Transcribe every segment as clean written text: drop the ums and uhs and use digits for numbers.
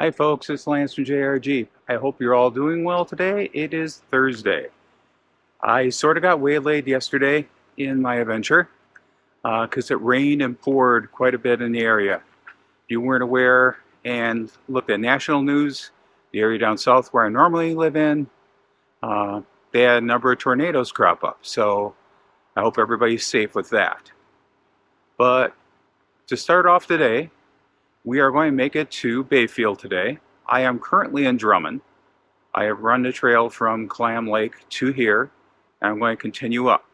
Hi folks, it's Lance from JRG. I hope you're all doing well today. It is Thursday. I sort of got waylaid yesterday in my adventure because it rained and poured quite a bit in the area. If you weren't aware and looked at national news, the area down south where I normally live in, they had a number of tornadoes crop up. So I hope everybody's safe with that. But to start off today, we are going to make it to Bayfield today. I am currently in Drummond. I have run the trail from Clam Lake to here, and I'm going to continue up.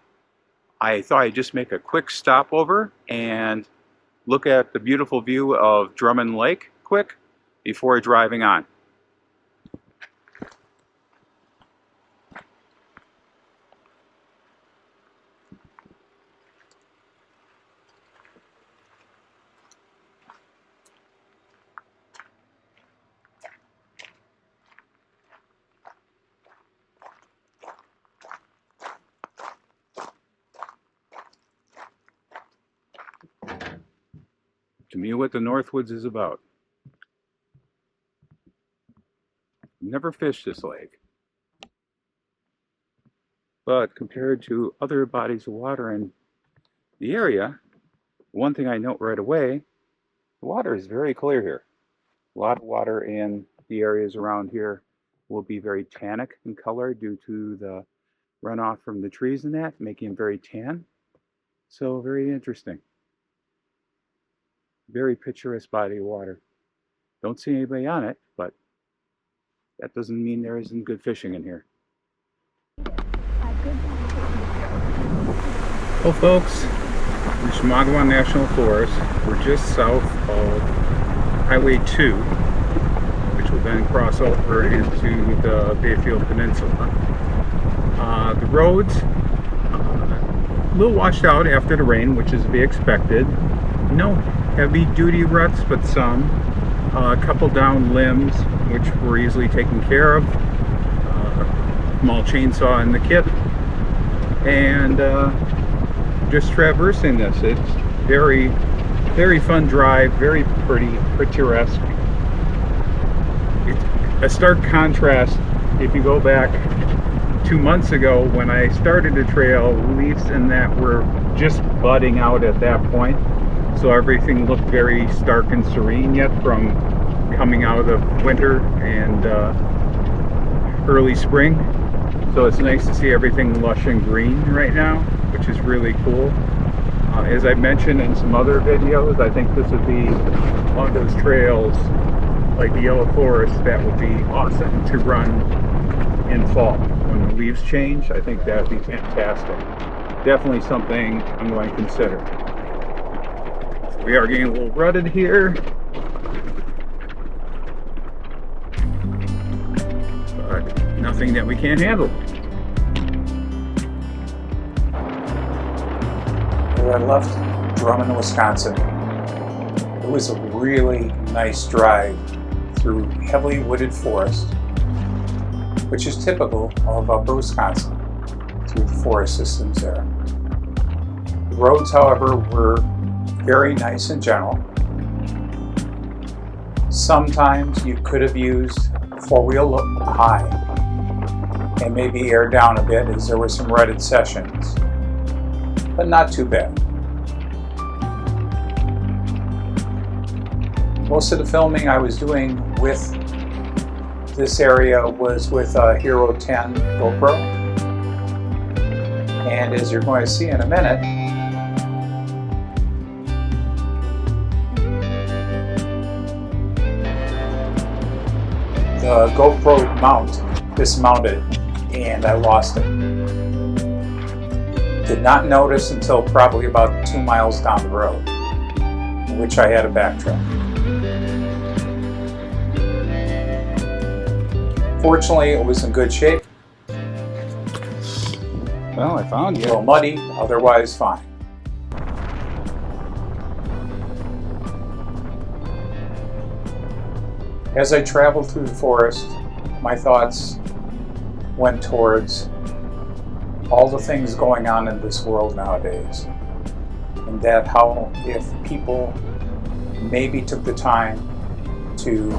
I thought I'd just make a quick stopover and look at the beautiful view of Drummond Lake quick before driving on. To me, what the Northwoods is about. Never fished this lake, but compared to other bodies of water in the area, one thing I note right away, the water is very clear here. A lot of water in the areas around here will be very tannic in color due to the runoff from the trees and that, making them very tan. So very interesting. Very picturesque body of water. Don't see anybody on it, but that doesn't mean there isn't good fishing in here. Well folks, in Shimagawa National Forest, we're just south of Highway 2, which will then cross over into the Bayfield Peninsula. The roads, a little washed out after the rain, which is to be expected. No heavy duty ruts, but some. A couple down limbs, which were easily taken care of. Small chainsaw in the kit. And just traversing this. It's very, very fun drive, very pretty, picturesque. It's a stark contrast if you go back 2 months ago when I started the trail. Leaves in that were just budding out at that point. So everything looked very stark and serene yet from coming out of winter and early spring. So it's nice to see everything lush and green right now, which is really cool. As I mentioned in some other videos, I think this would be one of those trails like the Yellow Forest that would be awesome to run in fall. When the leaves change, I think that would be fantastic. Definitely something I'm going to consider. We are getting a little rutted here, but nothing that we can't handle. I left Drummond, Wisconsin. It was a really nice drive through heavily wooded forest, which is typical of upper Wisconsin, through the forest systems there. The roads, however, were very nice in general. Sometimes you could have used four-wheel high and maybe air down a bit as there were some rutted sections, but not too bad. Most of the filming I was doing with this area was with a Hero 10 GoPro, and as you're going to see in a minute, the GoPro mount dismounted and I lost it. Did not notice until probably about 2 miles down the road, in which I had to backtrack. Fortunately, it was in good shape. Well, I found you. A little muddy, otherwise fine. As I traveled through the forest, my thoughts went towards all the things going on in this world nowadays, and that how if people maybe took the time to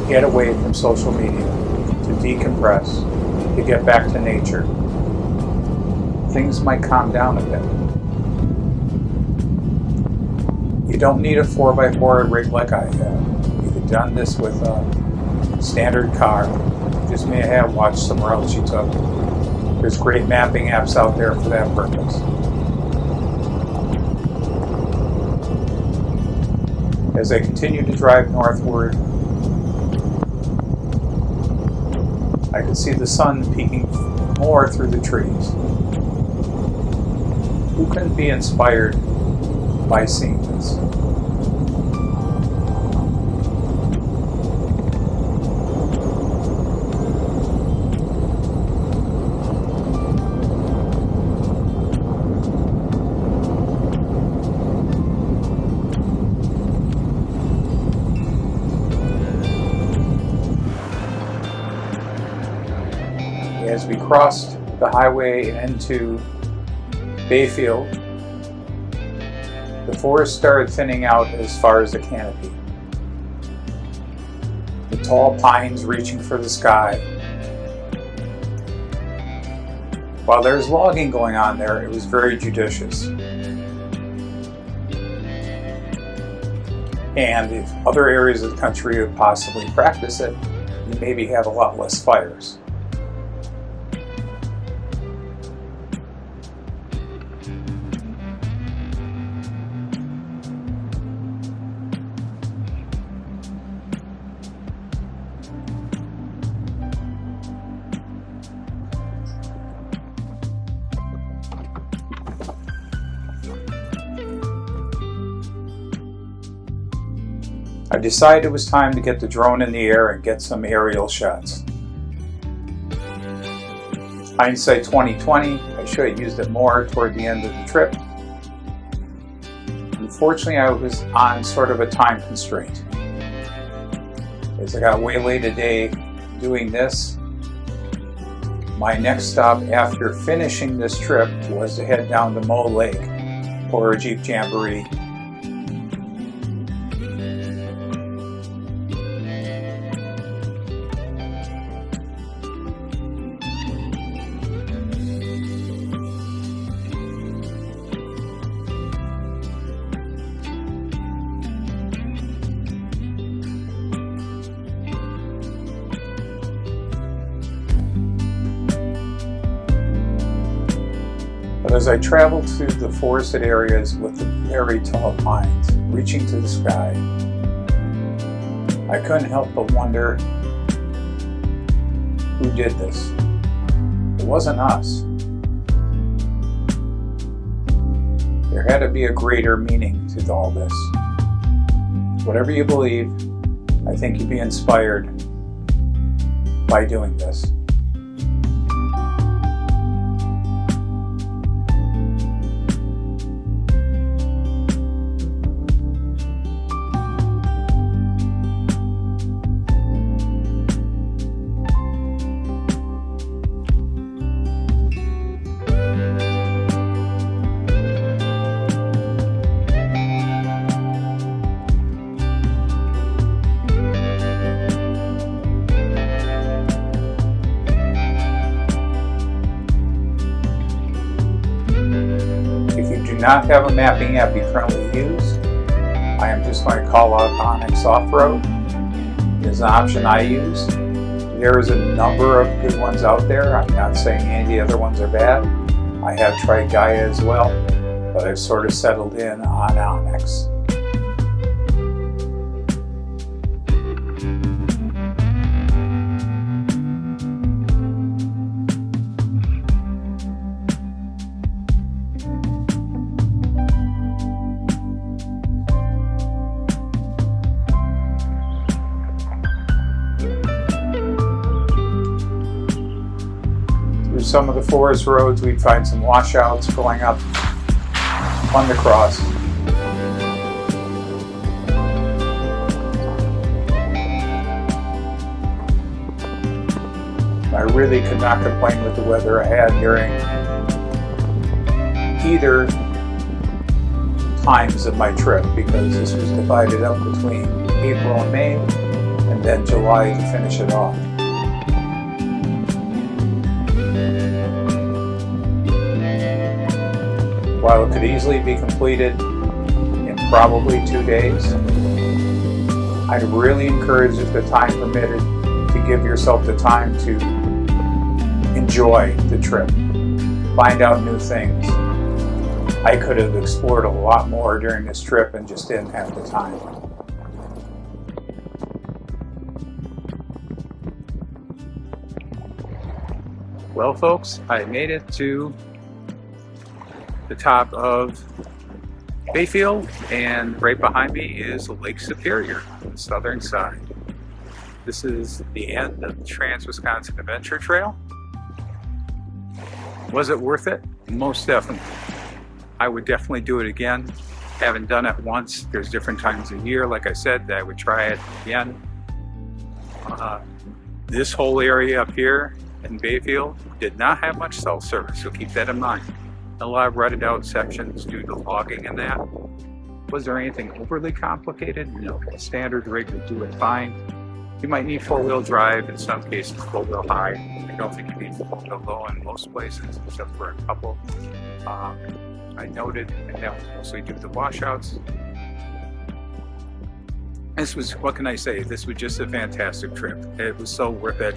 get away from social media, to decompress, to get back to nature. Things might calm down a bit. You don't need a 4x4 rig like I have. You could have done this with a standard car. You just may have watched somewhere else you took. There's great mapping apps out there for that purpose. As I continue to drive northward, I can see the sun peeking more through the trees. Who couldn't be inspired by seeing this? As we crossed the highway into Bayfield, the forest started thinning out as far as the canopy. The tall pines reaching for the sky. While there's logging going on there, it was very judicious. And if other areas of the country would possibly practice it, you maybe have a lot less fires. I decided it was time to get the drone in the air and get some aerial shots. Hindsight 2020, I should have used it more toward the end of the trip. Unfortunately, I was on sort of a time constraint. As I got waylaid today doing this, my next stop after finishing this trip was to head down to Clam Lake for a Jeep Jamboree. But as I traveled through the forested areas with the very tall pines reaching to the sky, I couldn't help but wonder who did this. It wasn't us. There had to be a greater meaning to all this. Whatever you believe, I think you'd be inspired by doing this. Do not have a mapping app you currently use, I am just going to call out ONX Offroad. It is an option I use. There is a number of good ones out there. I'm not saying any of the other ones are bad. I have tried Gaia as well, but I've sort of settled in on ONX. Some of the forest roads, we'd find some washouts going up on the cross. I really could not complain with the weather I had during either times of my trip, because this was divided up between April and May, and then July to finish it off. While it could easily be completed in probably 2 days, I'd really encourage, if the time permitted, to give yourself the time to enjoy the trip, find out new things. I could have explored a lot more during this trip and just didn't have the time. Well, folks, I made it to the top of Bayfield, and right behind me is Lake Superior on the southern side. This is the end of the Trans-Wisconsin Adventure Trail. Was it worth it? Most definitely. I would definitely do it again. Haven't done it once. There's different times of year, like I said, that I would try it again. This whole area up here in Bayfield did not have much cell service, so keep that in mind. A lot of rutted out sections due to logging and that. Was there anything overly complicated? No. A standard rig would do it fine. You might need four-wheel drive, in some cases four-wheel high. I don't think you need four-wheel low in most places, except for a couple. I noted, and that was mostly due to washouts. This was, what can I say? This was just a fantastic trip. It was so worth it.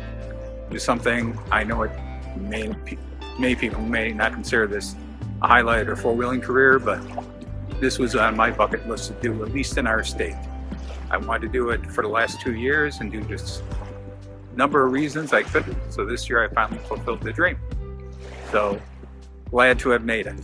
It was something, I know it many people may not consider this a highlight or four-wheeling career, but this was on my bucket list to do, at least in our state. I wanted to do it for the last 2 years and do just a number of reasons I couldn't. So this year I finally fulfilled the dream. So glad to have made it.